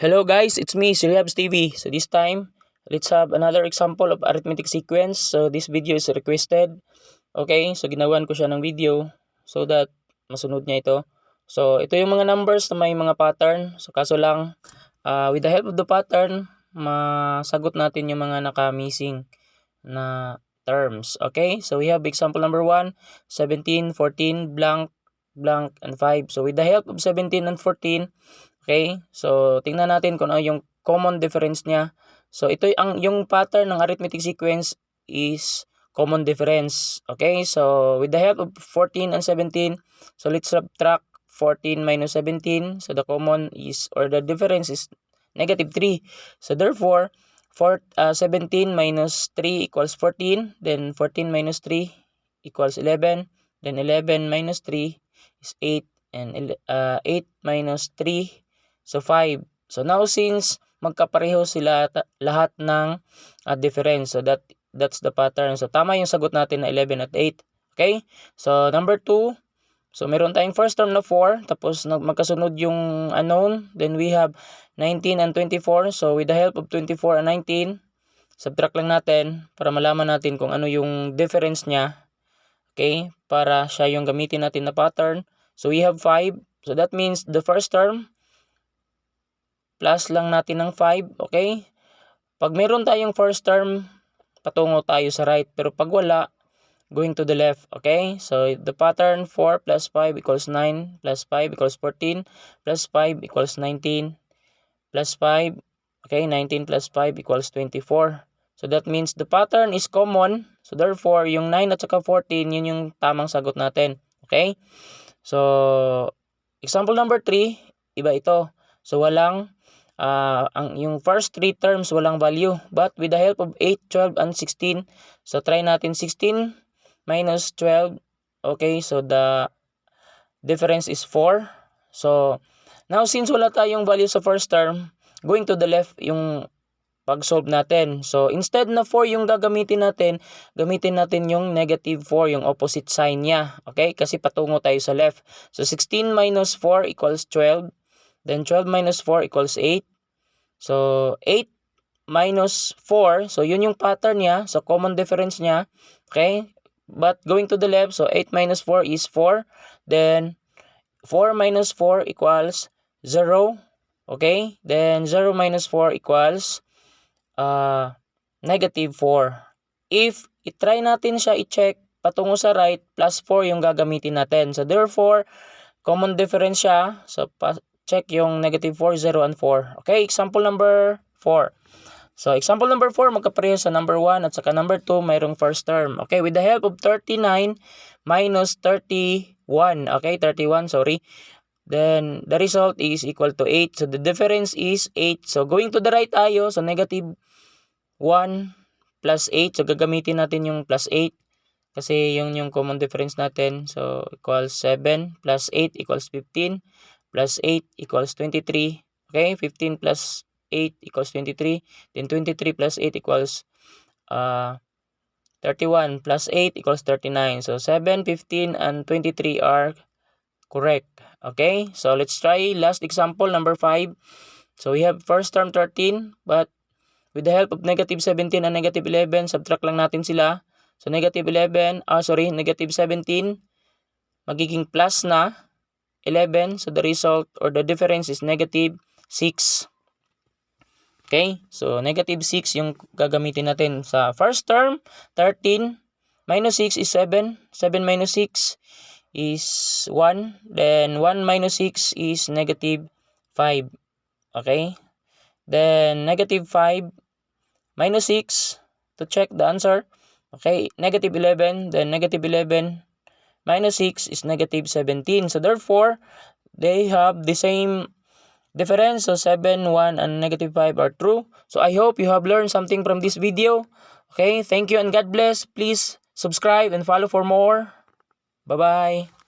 Hello guys, it's me, Siriabs TV. So this time, let's have another example of arithmetic sequence. So this video is requested. Okay, so ginawan ko siya ng video so that masunod niya ito. So ito yung mga numbers na may mga pattern. So kaso lang, with the help of the pattern, masagot natin yung mga naka-missing na terms. Okay, so we have example number 1, 17, 14, blank, blank, and 5. So with the help of 17 and 14, okay, so tingnan natin kung ano yung common difference niya. So ito yung pattern ng arithmetic sequence is common difference. Okay, so with the help of 14 and 17, so let's subtract 14 minus 17. So the common is, or the difference is negative 3. So therefore, 17 minus 3 equals 14. Then 14 minus 3 equals 11. Then 11 minus 3 is 8. And 8 minus 3, so 5. So now since magkapareho sila lahat ng difference, so that's the pattern. So tama yung sagot natin na 11 at 8. Okay? So number 2, so meron tayong first term na 4, tapos magkasunod yung unknown. Then we have 19 and 24. So with the help of 24 and 19, subtract lang natin para malaman natin kung ano yung difference niya. Okay? Para siya yung gamitin natin na pattern. So we have 5. So that means the first term, plus lang natin ng 5. Okay? Pag meron tayong first term, patungo tayo sa right. Pero pag wala, going to the left. Okay? So the pattern 4 plus 5 equals 9, plus 5 equals 14, plus 5 equals 19, plus 5. Okay? 19 plus 5 equals 24. So that means the pattern is common. So therefore, yung 9 at saka 14, yun yung tamang sagot natin. Okay? So, example number 3, iba ito. So, walang, yung first 3 terms walang value. But with the help of 8, 12, and 16, so try natin 16 minus 12. Okay, so the difference is 4. So, now since wala tayong value sa first term, going to the left yung pag-solve natin. So, instead na 4 yung gagamitin natin, gamitin natin yung negative 4, yung opposite sign niya. Okay? Kasi patungo tayo sa left. So, 16 minus 4 equals 12. Then, 12 minus 4 equals 8. So, 8 minus 4. So, yun yung pattern niya. So, common difference niya. Okay? But, going to the left, so 8 minus 4 is 4. Then, 4 minus 4 equals 0. Okay? Then, 0 minus 4 equals negative 4. If i-try natin siya i-check patungo sa right, plus 4 yung gagamitin natin. So therefore, common difference siya. So check yung negative 4, 0, and 4. Okay, example number 4. So example number 4, magkapareho sa number 1 at saka number 2, mayroong first term. Okay, with the help of 39 minus 31. Okay, 31, sorry. Then the result is equal to 8. So the difference is 8. So going to the right tayo, so negative 1 plus 8. So gagamitin natin yung plus 8 kasi yung common difference natin. So equals 7 plus 8 equals 15 plus 8 equals 23. Okay, 15 plus 8 equals 23. Then 23 plus 8 equals 31 plus 8 equals 39. So 7, 15, and 23 are correct. Okay, so let's try last example number 5. So we have first term 13, but with the help of negative 17 and negative 11, subtract lang natin sila. So negative 17, magiging plus na 11. So the result or the difference is negative 6. Okay, so negative 6 yung gagamitin natin sa first term. 13 minus 6 is 7. 7 minus 6 is 1. Then 1 minus 6 is negative 5. Okay, then negative 5 minus 6 to check the answer. Okay, negative 11. Then negative 11 minus 6 is negative 17. So therefore, they have the same difference. So 7, 1, and negative 5 are true. So I hope you have learned something from this video. Okay, thank you and God bless. Please subscribe and follow for more. Bye-bye.